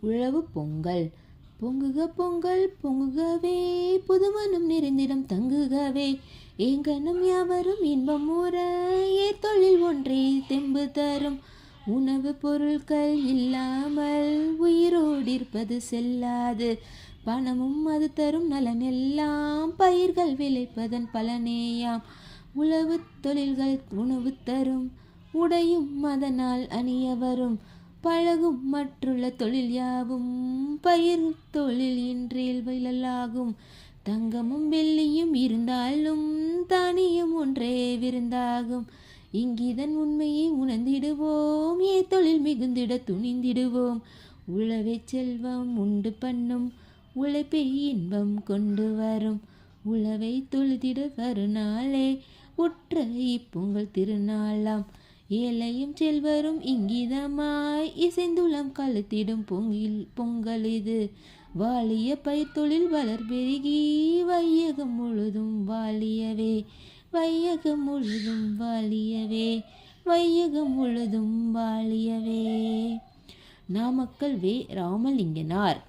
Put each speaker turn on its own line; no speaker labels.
உழவு பொங்கல். பொங்குக பொங்கல் பொங்குகவே, புதுமணம் நிறைந்திடம் தங்குகவே, ஏங்கனம் யாவரும் இன்பம் ஊற, ஏத்தொழில் ஒன்றே தெம்பு தரும். உணவு பொருட்கள் இல்லாமல் உயிரோடிருப்பது செல்லாது, பணமும் அது தரும் நலனெல்லாம் பயிர்கள் விளைப்பதன் பலனேயாம். உழவு தொழில்கள் உணவு தரும், உடையும் அதனால் அணிய வரும், பழகும் மற்றுள்ள தொழில் யாவும் பயிர் தொழில் இன்றில் விழலாகும். தங்கமும் வெள்ளியும் இருந்தாலும் தானியம் ஒன்றே விருந்தாகும். இங்கிதன் உண்மையை உணர்ந்திடுவோம், தொழில் மிகுந்திட துணிந்திடுவோம். உழவே செல்வம் உண்டு பண்ணும், உழைப்பை இன்பம் கொண்டு வரும். உழவை தொழுதிட வருநாளே உற்ற இப்பொங்கல் திருநாளாம். ஏழையும் செல்வரும் இங்கிதமாய் இசைந்துளம் கழுத்திடும் பொங்கல் இது. வாழிய பயிர் தொழில் வளர் பெருகி, வையகம் முழுதும் வாழியவே, வையகம் முழுதும் வாழியவே, வையகம் முழுதும் வாழியவே. நாமக்கல் வே. ராமலிங்கனார்.